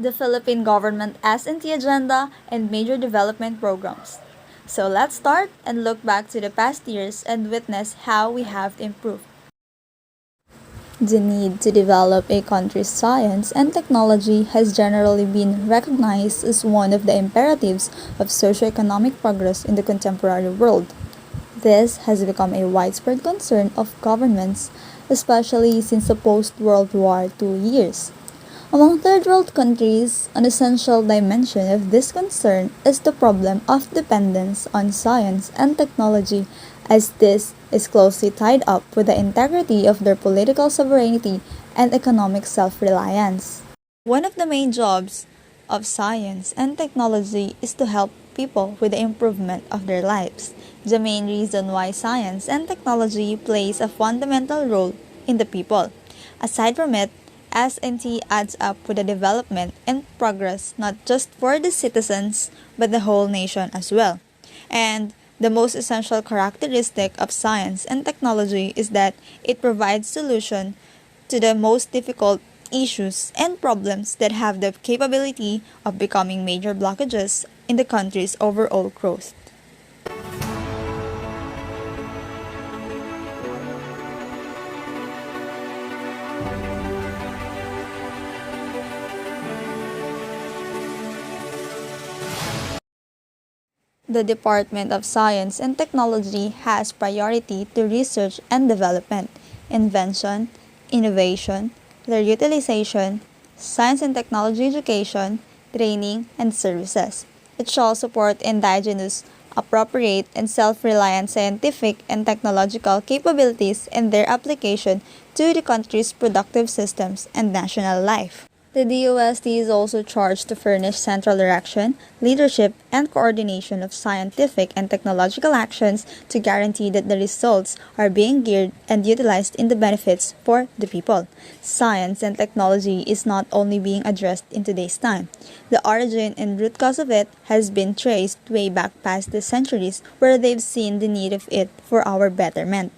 the Philippine government S&T agenda, and major development programs. So let's start and look back to the past years and witness how we have improved. The need to develop a country's science and technology has generally been recognized as one of the imperatives of socioeconomic progress in the contemporary world. This has become a widespread concern of governments, especially since the post-World War II years. Among third world countries, an essential dimension of this concern is the problem of dependence on science and technology, as this is closely tied up with the integrity of their political sovereignty and economic self reliance. One of the main jobs of science and technology is to help people with the improvement of their lives. The main reason why science and technology plays a fundamental role in the people. Aside from it, S&T adds up with the development and progress not just for the citizens but the whole nation as well. And the most essential characteristic of science and technology is that it provides solution to the most difficult issues and problems that have the capability of becoming major blockages in the country's overall growth. The Department of Science and Technology has priority to research and development, invention, innovation, their utilization, science and technology education, training, and services. It shall support indigenous, appropriate, and self-reliant scientific and technological capabilities and their application to the country's productive systems and national life. The DOST is also charged to furnish central direction, leadership, and coordination of scientific and technological actions to guarantee that the results are being geared and utilized in the benefits for the people. Science and technology is not only being addressed in today's time. The origin and root cause of it has been traced way back past the centuries where they've seen the need of it for our betterment.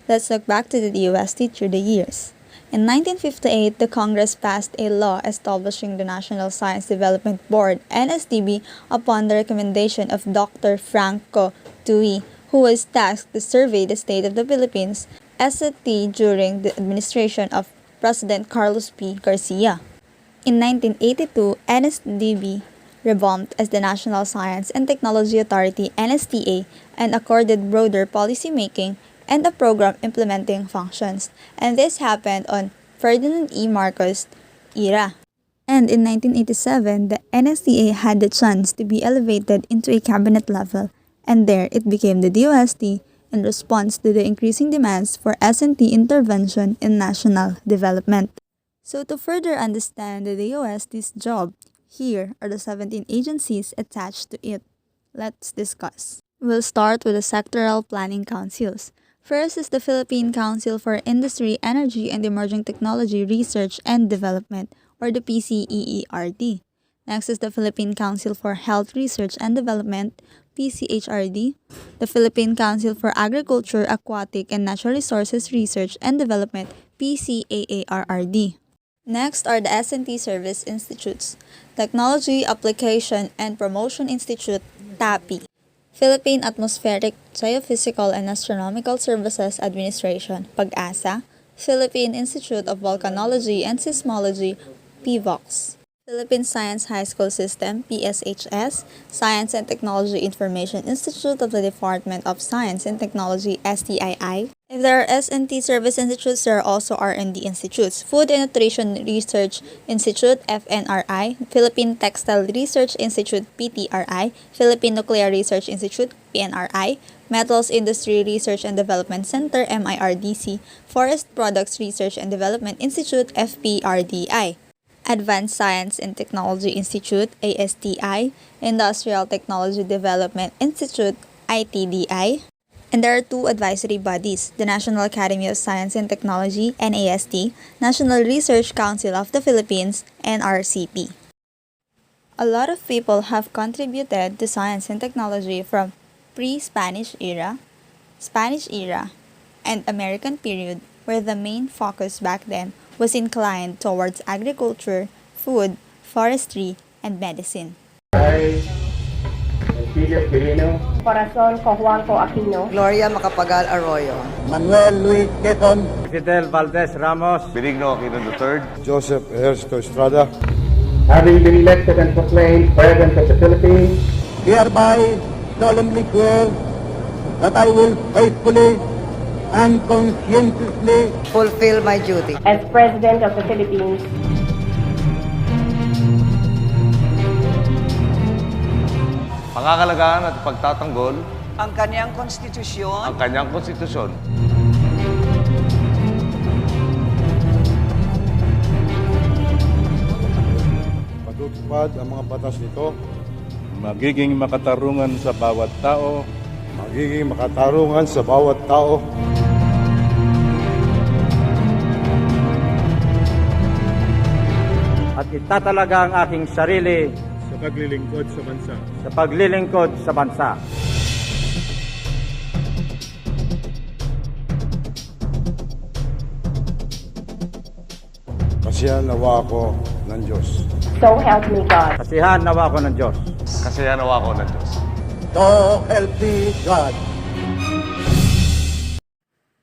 Let's look back to the DOST through the years. In 1958, the Congress passed a law establishing the National Science Development Board (NSDB) upon the recommendation of Dr. Franco Tui, who was tasked to survey the state of the Philippines ST during the administration of President Carlos P. Garcia. In 1982, NSDB revamped as the National Science and Technology Authority (NSTA) and accorded broader policy making and the program implementing functions, and this happened on Ferdinand E. Marcos' era. And in 1987, the NSTA had the chance to be elevated into a cabinet level, and there it became the DOST in response to the increasing demands for S&T intervention in national development. So to further understand the DOST's job, here are the 17 agencies attached to it. Let's discuss. We'll start with the sectoral planning councils. First is the Philippine Council for Industry, Energy, and Emerging Technology Research and Development, or the PCEERD. Next is the Philippine Council for Health Research and Development, PCHRD. The Philippine Council for Agriculture, Aquatic, and Natural Resources Research and Development, PCAARRD. Next are the S&T Service Institutes, Technology Application and Promotion Institute, TAPI. Philippine Atmospheric, Geophysical and Astronomical Services Administration, PAG-ASA, Philippine Institute of Volcanology and Seismology, PVOX. Philippine Science High School System, PSHS, Science and Technology Information Institute of the Department of Science and Technology, STII. If there are S&T Service Institutes, there are also R&D Institutes. Food and Nutrition Research Institute, FNRI, Philippine Textile Research Institute, PTRI, Philippine Nuclear Research Institute, PNRI, Metals Industry Research and Development Center, MIRDC, Forest Products Research and Development Institute, FPRDI. Advanced Science and Technology Institute, ASTI, Industrial Technology Development Institute, ITDI. And there are two advisory bodies, the National Academy of Science and Technology, NAST, National Research Council of the Philippines, NRCP. A lot of people have contributed to science and technology from pre-Spanish era, Spanish era, and American period, where the main focus back then was inclined towards agriculture, food, forestry, and medicine. I, Emilio Quirino, Corazon Cojuangco Aquino, Gloria Macapagal Arroyo, Manuel Luis Quezon, Fidel Valdez Ramos, Benigno Aquino III, Joseph Ejercito Estrada, having been elected and proclaimed President of the Philippines, hereby solemnly swear that I will faithfully and conscientiously fulfill my duty. as President of the Philippines, pangangalagaan at pagtatanggol Ang kanyang konstitusyon, ang kanyang konstitusyon, patutupad ang mga batas nito, magiging makatarungan sa bawat tao, magiging makatarungan sa bawat tao, at itatalaga ang aking sarili sa paglilingkod sa bansa. sa paglilingkod sa bansa. kasihan nawa ako ng Diyos. so help me God. Kasihan nawa ko ng Diyos. kasiyahan nawa ko ng Diyos. so help me God.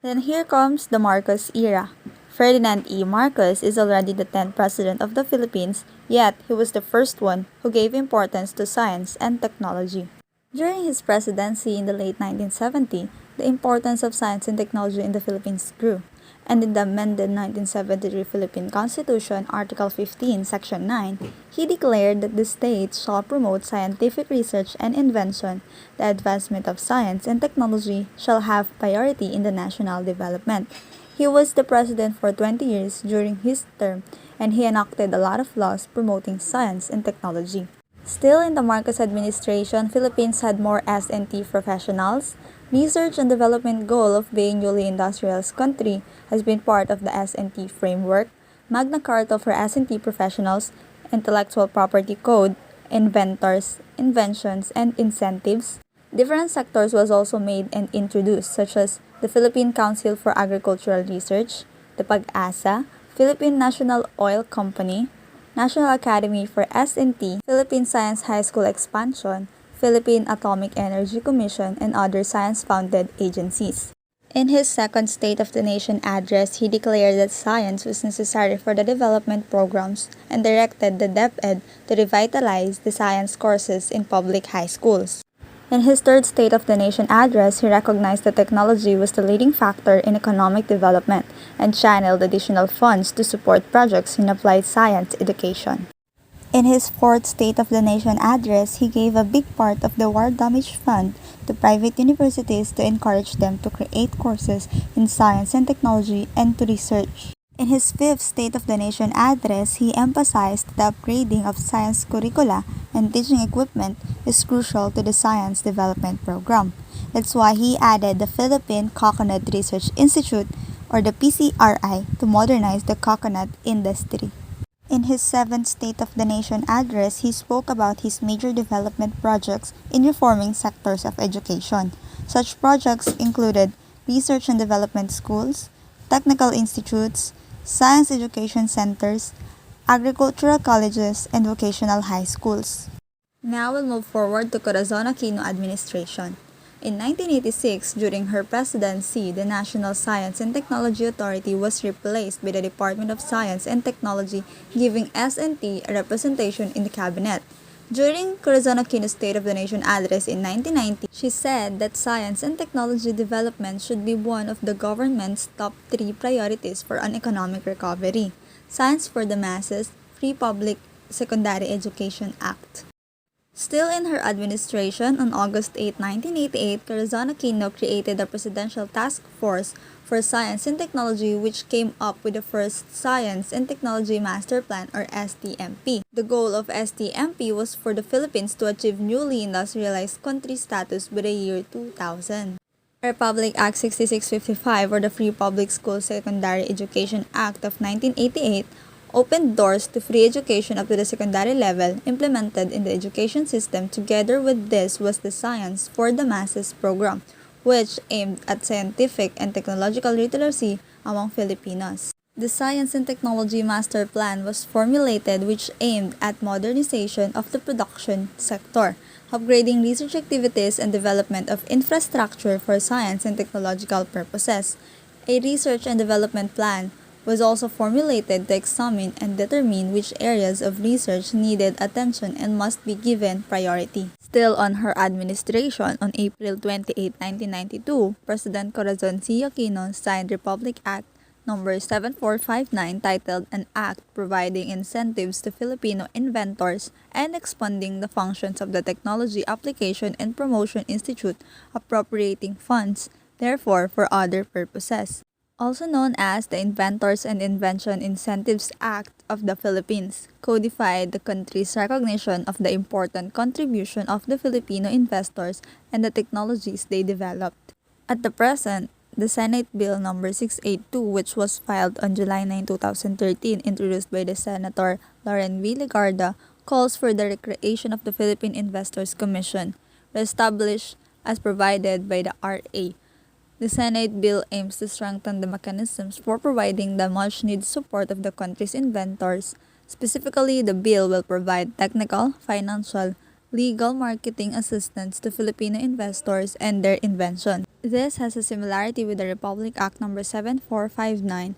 Then here comes the Marcos era. Ferdinand E. Marcos is already the 10th president of the Philippines, yet he was the first one who gave importance to science and technology. During his presidency in the late 1970s, the importance of science and technology in the Philippines grew, and in the amended 1973 Philippine Constitution, Article 15, Section 9, he declared that the state shall promote scientific research and invention. The advancement of science and technology shall have priority in the national development. He was the president for 20 years during his term, and he enacted a lot of laws promoting science and technology. Still in the Marcos administration, Philippines had more S&T professionals. Research and development goal of being newly industrialized country has been part of the S&T framework, Magna Carta for S&T professionals, Intellectual Property Code, inventors, inventions, and incentives. Different sectors was also made and introduced, such as the Philippine Council for Agricultural Research, the PAG-ASA, Philippine National Oil Company, National Academy for S&T, Philippine Science High School Expansion, Philippine Atomic Energy Commission, and other science-founded agencies. In his second State of the Nation address, he declared that science was necessary for the development programs and directed the DepEd to revitalize the science courses in public high schools. In his third State of the Nation address, he recognized that technology was the leading factor in economic development and channeled additional funds to support projects in applied science education. In his fourth State of the Nation address, he gave a big part of the war damage fund to private universities to encourage them to create courses in science and technology and to research. In his fifth State of the Nation address, he emphasized the upgrading of science curricula and teaching equipment is crucial to the science development program. That's why he added the Philippine Coconut Research Institute, or the PCRI, to modernize the coconut industry. In his seventh State of the Nation address, he spoke about his major development projects in reforming sectors of education. Such projects included research and development schools, technical institutes, science education centers, agricultural colleges, and vocational high schools. Now we'll move forward to Corazon Aquino administration. In 1986, during her presidency, the National Science and Technology Authority was replaced by the Department of Science and Technology, giving S&T a representation in the cabinet. During Corazon Aquino's State of the Nation address in 1990, she said that science and technology development should be one of the government's top 3 priorities for an economic recovery. Science for the Masses, Free Public Secondary Education Act. Still in her administration, on August 8, 1988, Corazon Aquino created the Presidential Task Force for Science and Technology, which came up with the first Science and Technology Master Plan, or STMP. The goal of STMP was for the Philippines to achieve newly industrialized country status by the year 2000. Republic Act 6655, or the Free Public School Secondary Education Act of 1988, opened doors to free education up to the secondary level implemented in the education system. Together with this was the Science for the Masses program, which aimed at scientific and technological literacy among Filipinos. The Science and Technology Master Plan was formulated which aimed at modernization of the production sector, upgrading research activities and development of infrastructure for science and technological purposes. A research and development plan was also formulated to examine and determine which areas of research needed attention and must be given priority. Still on her administration, on April 28, 1992, President Corazon C. Aquino signed Republic Act Number 7459 titled An Act Providing Incentives to Filipino Inventors and Expanding the Functions of the Technology Application and Promotion Institute, appropriating funds, therefore, for other purposes. Also known as the Inventors and Invention Incentives Act of the Philippines, codified the country's recognition of the important contribution of the Filipino investors and the technologies they developed. At the present, the Senate Bill No. 682, which was filed on July 9, 2013, introduced by the Senator Loren V. Legarda, calls for the recreation of the Philippine Investors Commission, established as provided by the RA. The Senate bill aims to strengthen the mechanisms for providing the much-needed support of the country's inventors. Specifically, the bill will provide technical, financial, legal marketing assistance to Filipino investors and their invention. This has a similarity with the Republic Act No. 7459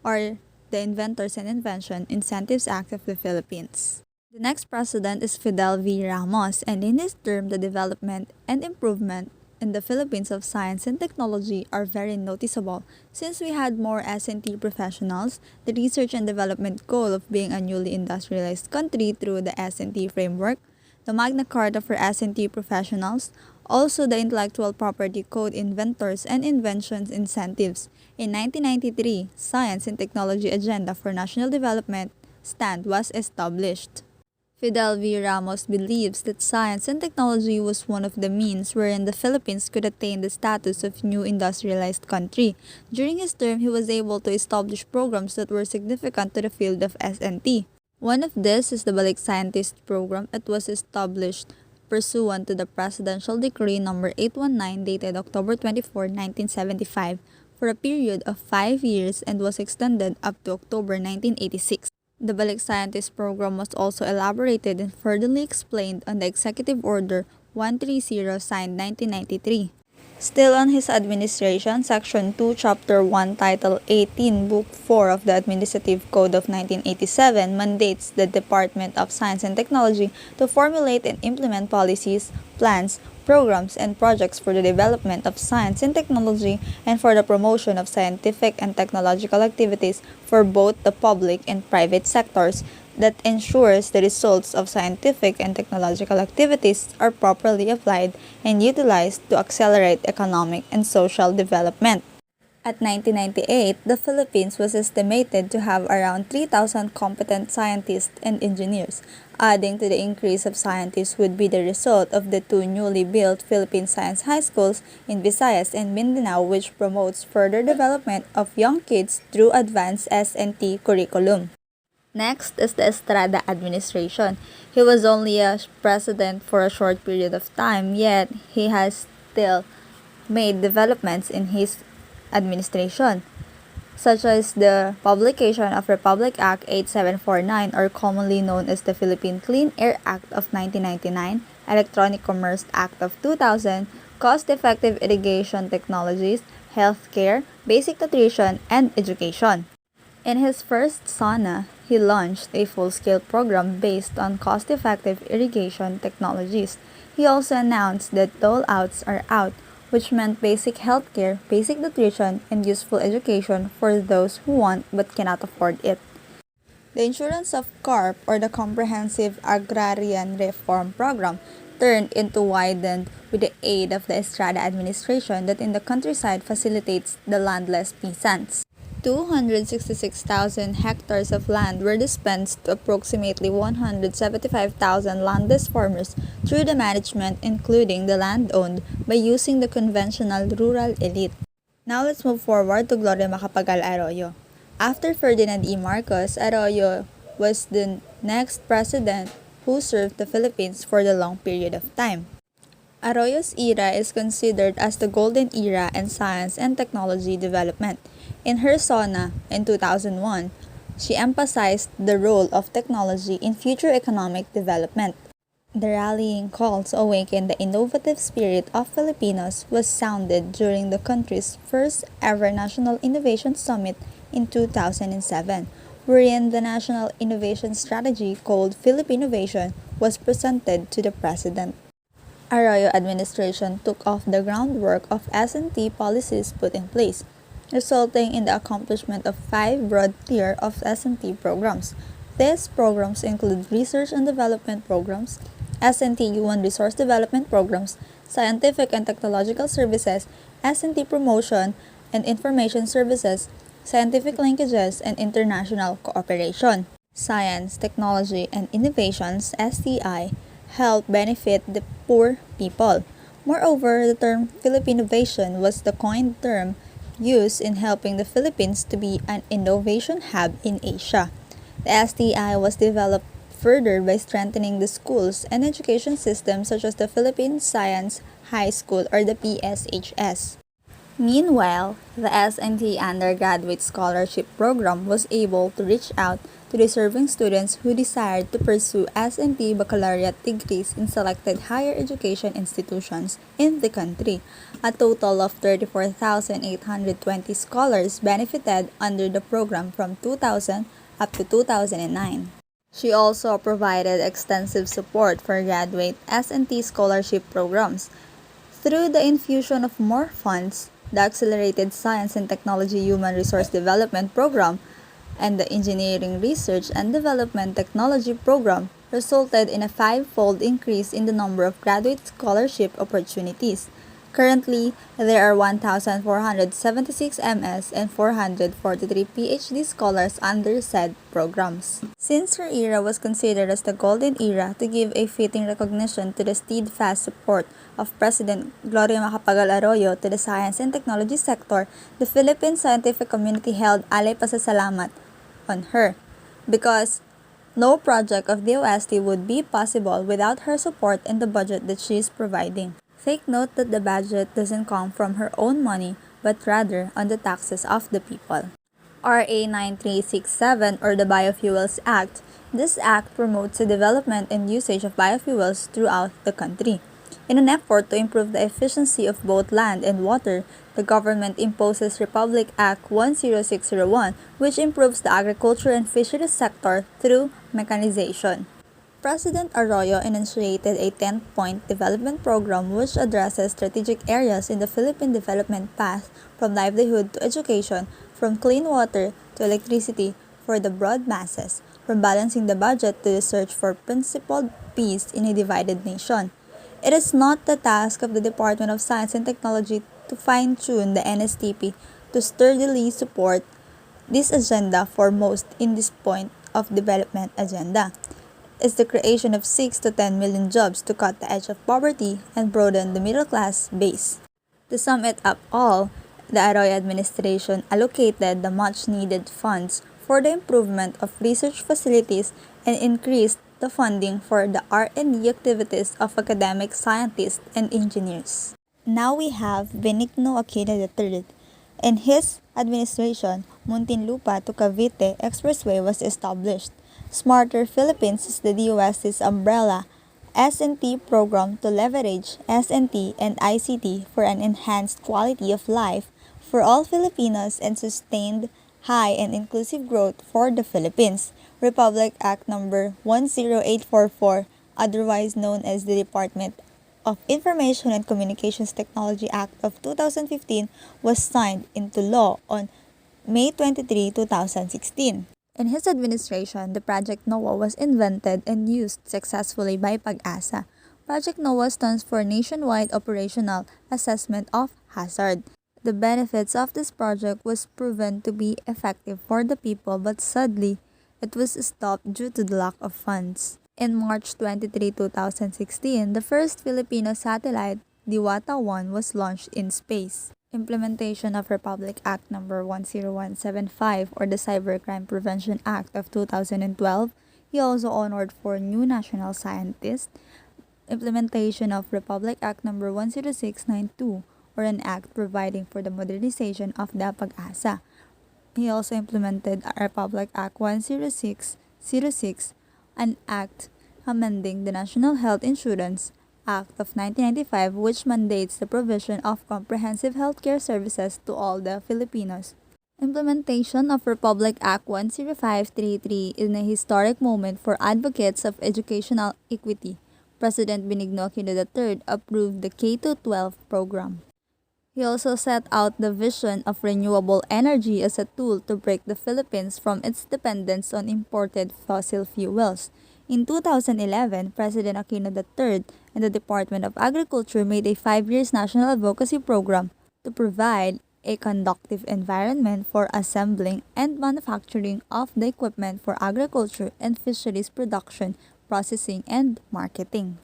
or the Inventors and Invention Incentives Act of the Philippines. The next president is Fidel V. Ramos, and in his term, the development and improvement in the Philippines of science and technology are very noticeable. Since we had more S&T professionals, the research and development goal of being a newly industrialized country through the S&T framework, the Magna Carta for S&T professionals, also the Intellectual Property Code Inventors and Inventions Incentives. In 1993, Science and Technology Agenda for National Development stand was established. Fidel V. Ramos believes that science and technology was one of the means wherein the Philippines could attain the status of new industrialized country. During his term, he was able to establish programs that were significant to the field of S&T. One of this is the Balik Scientist Program. It was established pursuant to the Presidential Decree No. 819 dated October 24, 1975 for a period of 5 years and was extended up to October 1986. The Balik Scientist Program was also elaborated and furtherly explained on the Executive Order 130 signed 1993. Still on his administration, Section 2, Chapter 1, Title 18, Book 4 of the Administrative Code of 1987 mandates the Department of Science and Technology to formulate and implement policies, plans, programs, and projects for the development of science and technology and for the promotion of scientific and technological activities for both the public and private sectors that ensures the results of scientific and technological activities are properly applied and utilized to accelerate economic and social development. At 1998, the Philippines was estimated to have around 3,000 competent scientists and engineers. Adding to the increase of scientists would be the result of the two newly built Philippine Science High Schools in Visayas and Mindanao, which promotes further development of young kids through advanced S&T curriculum. Next is the Estrada administration. He was only a president for a short period of time, yet he has still made developments in his administration, such as the publication of Republic Act 8749, or commonly known as the Philippine Clean Air Act of 1999, Electronic Commerce Act of 2000, Cost-Effective Irrigation Technologies, Healthcare, Basic Nutrition, and Education. In his first SANA, he launched a full-scale program based on cost-effective irrigation technologies. He also announced that dole-outs are out, which meant basic healthcare, basic nutrition, and useful education for those who want but cannot afford it. The Insurance of CARP, or the Comprehensive Agrarian Reform Program, turned into widened with the aid of the Estrada administration that in the countryside facilitates the landless peasants. 266,000 hectares of land were dispensed to approximately 175,000 landless farmers through the management, including the land owned, by using the conventional rural elite. Now let's move forward to Gloria Macapagal Arroyo. After Ferdinand E. Marcos, Arroyo was the next president who served the Philippines for the long period of time. Arroyo's era is considered as the golden era in science and technology development. In her SONA in 2001, she emphasized the role of technology in future economic development. The rallying call to awaken the innovative spirit of Filipinos was sounded during the country's first ever National Innovation Summit in 2007, wherein the National Innovation Strategy called Philippine Innovation was presented to the President. Arroyo administration took off the groundwork of S&T policies put in place, resulting in the accomplishment of 5 broad tier of S&T programs. These programs include research and development programs, S&T Human Resource Development programs, scientific and technological services, S&T promotion and information services, scientific linkages, and international cooperation. Science, Technology, and Innovations (STI) help benefit the poor people. Moreover, the term Philippine Innovation was the coined term used in helping the Philippines to be an innovation hub in Asia. The STI was developed further by strengthening the schools and education systems such as the Philippine Science High School or the PSHS. Meanwhile, the S&T Undergraduate Scholarship Program was able to reach out to deserving students who desired to pursue S&T baccalaureate degrees in selected higher education institutions in the country. A total of 34,820 scholars benefited under the program from 2000 up to 2009. She also provided extensive support for graduate S&T scholarship programs. Through the infusion of more funds, the Accelerated Science and Technology Human Resource Development Program and the Engineering Research and Development Technology Program resulted in a 5-fold increase in the number of graduate scholarship opportunities. Currently, there are 1,476 MS and 443 PhD scholars under said programs. Since her era was considered as the golden era to give a fitting recognition to the steadfast support of President Gloria Macapagal Arroyo to the science and technology sector, the Philippine scientific community held alay pasasalamat on her because no project of the OST would be possible without her support and the budget that she is providing. Take note that the budget doesn't come from her own money, but rather on the taxes of the people. RA 9367 or the Biofuels Act. This act promotes the development and usage of biofuels throughout the country. In an effort to improve the efficiency of both land and water, the government imposes Republic Act 10601, which improves the agriculture and fisheries sector through mechanization. President Arroyo initiated a 10-point development program which addresses strategic areas in the Philippine development path from livelihood to education, from clean water to electricity for the broad masses, from balancing the budget to the search for principled peace in a divided nation. It is not the task of the Department of Science and Technology to fine-tune the NSTP to sturdily support this agenda foremost in this point of development agenda is the creation of 6 to 10 million jobs to cut the edge of poverty and broaden the middle class base. To sum it up all, the Arroyo administration allocated the much needed funds for the improvement of research facilities and increased the funding for the R&D activities of academic scientists and engineers. Now we have Benigno Aquino III. In his administration, Muntinlupa to Cavite Expressway was established. Smarter Philippines is the DOST's umbrella S&T program to leverage S&T and ICT for an enhanced quality of life for all Filipinos and sustained high and inclusive growth for the Philippines. Republic Act No. 10844, otherwise known as the Department of Information and Communications Technology Act of 2015, was signed into law on May 23, 2016. In his administration, the Project NOAA was invented and used successfully by Pag-asa. Project NOAA stands for Nationwide Operational Assessment of Hazard. The benefits of this project was proven to be effective for the people, but sadly, it was stopped due to the lack of funds. In March 23, 2016, the first Filipino satellite, Diwata-1, was launched in space. Implementation of Republic Act No. 10175 or the Cybercrime Prevention Act of 2012. He also honored 4 new national scientists. Implementation of Republic Act No. 10692 or an act providing for the modernization of the Pag-asa. He also implemented Republic Act 10606, an act amending the National Health Insurance Act of 1995, which mandates the provision of comprehensive healthcare services to all the Filipinos. Implementation of Republic Act 10533 is a historic moment for advocates of educational equity. President Benigno Aquino III approved the K-12 program. He also set out the vision of renewable energy as a tool to break the Philippines from its dependence on imported fossil fuels. In 2011, President Aquino III and the Department of Agriculture made a 5-year national advocacy program to provide a conducive environment for assembling and manufacturing of the equipment for agriculture and fisheries production, processing, and marketing.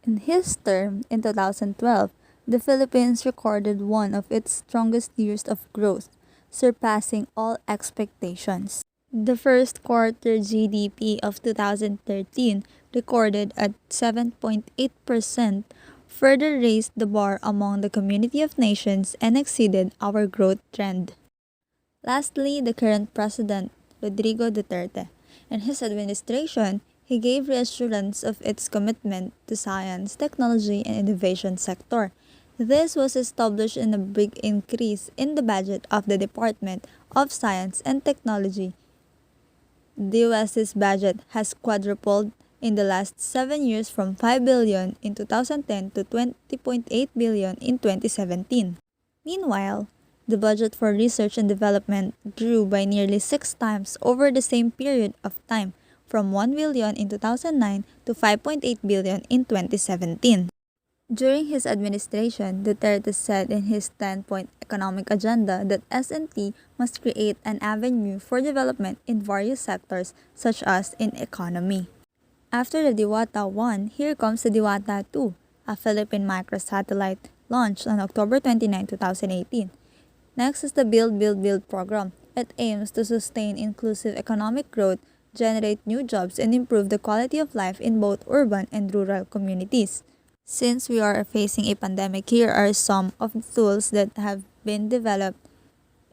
In his term in 2012, the Philippines recorded one of its strongest years of growth, surpassing all expectations. The first quarter GDP of 2013, recorded at 7.8%, further raised the bar among the community of nations and exceeded our growth trend. Lastly, the current president, Rodrigo Duterte. In his administration, he gave reassurance of its commitment to science, technology, and innovation sector. This was established in a big increase in the budget of the Department of Science and Technology. The US's budget has quadrupled in the last 7 years from 5 billion in 2010 to 20.8 billion in 2017. Meanwhile, the budget for research and development grew by nearly 6 times over the same period of time, from 1 billion in 2009 to 5.8 billion in 2017. During his administration, Duterte said in his 10-point economic agenda that S&T must create an avenue for development in various sectors such as in economy. After the Diwata 1, here comes the Diwata 2, a Philippine microsatellite launched on October 29, 2018. Next is the Build program. It aims to sustain inclusive economic growth, generate new jobs, and improve the quality of life in both urban and rural communities. Since we are facing a pandemic, here are some of the tools that have been developed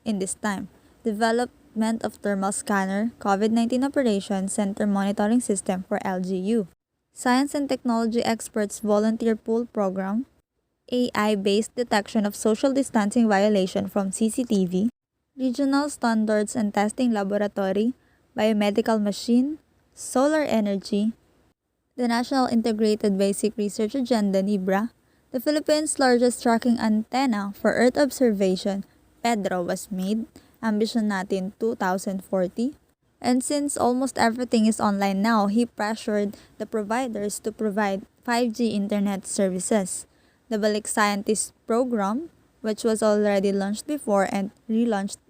in this time. Development of thermal scanner, COVID-19 operation center monitoring system for LGU. Science and Technology Experts Volunteer Pool Program. AI-based detection of social distancing violation from CCTV. Regional Standards and Testing Laboratory. Biomedical Machine. Solar Energy. The National Integrated Basic Research Agenda (NIBRA), the Philippines' largest tracking antenna for Earth observation, PEDRO, was made, Ambition Natin 2040. And since almost everything is online now, he pressured the providers to provide 5G internet services. The Balik Scientist Program, which was already launched before and relaunched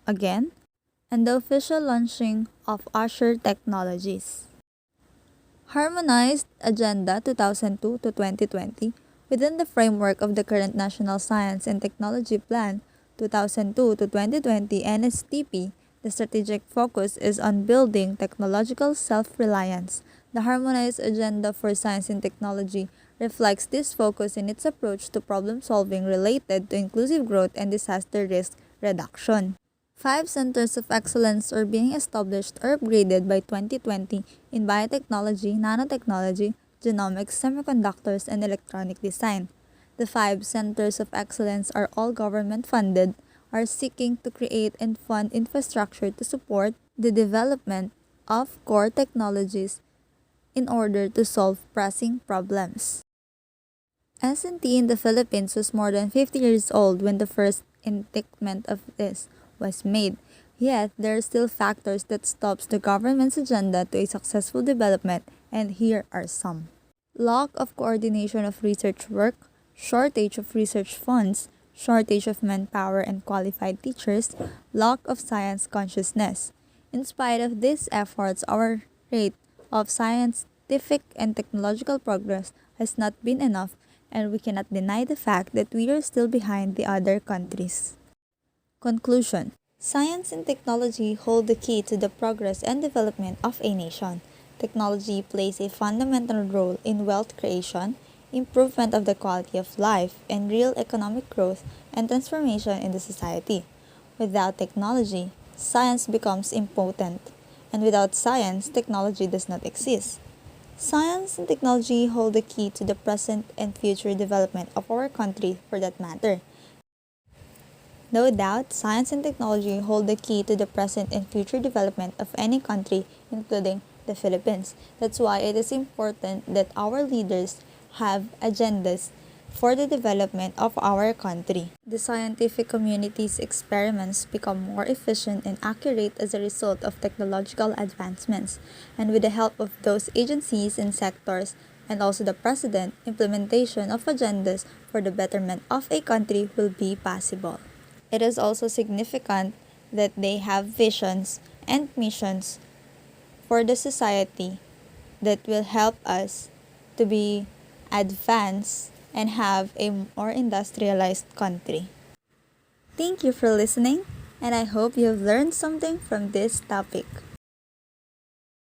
again, and the official launching of Azure Technologies. Harmonized Agenda 2002 to 2020 within the framework of the current National Science and Technology Plan 2002 to 2020 NSTP. The strategic focus is on building technological self-reliance. The Harmonized Agenda for Science and Technology reflects this focus in its approach to problem-solving related to inclusive growth and disaster risk reduction. 5 centers of excellence are being established or upgraded by 2020 in biotechnology, nanotechnology, genomics, semiconductors, and electronic design. The 5 centers of excellence are all government-funded, are seeking to create and fund infrastructure to support the development of core technologies in order to solve pressing problems. S&T in the Philippines was more than 50 years old when the first indictment of this was made, yet there are still factors that stops the government's agenda to a successful development, and here are some. Lack of coordination of research work, shortage of research funds, shortage of manpower and qualified teachers, lack of science consciousness. In spite of these efforts, our rate of scientific and technological progress has not been enough, and we cannot deny the fact that we are still behind the other countries. Conclusion. Science and technology hold the key to the progress and development of a nation. Technology plays a fundamental role in wealth creation, improvement of the quality of life, and real economic growth and transformation in the society. Without technology, science becomes impotent, and without science, technology does not exist. Science and technology hold the key to the present and future development of our country for that matter. No doubt, science and technology hold the key to the present and future development of any country, including the Philippines. That's why it is important that our leaders have agendas for the development of our country. The scientific community's experiments become more efficient and accurate as a result of technological advancements, and with the help of those agencies and sectors, and also the President, implementation of agendas for the betterment of a country will be possible. It is also significant that they have visions and missions for the society that will help us to be advanced and have a more industrialized country. Thank you for listening, and I hope you have learned something from this topic.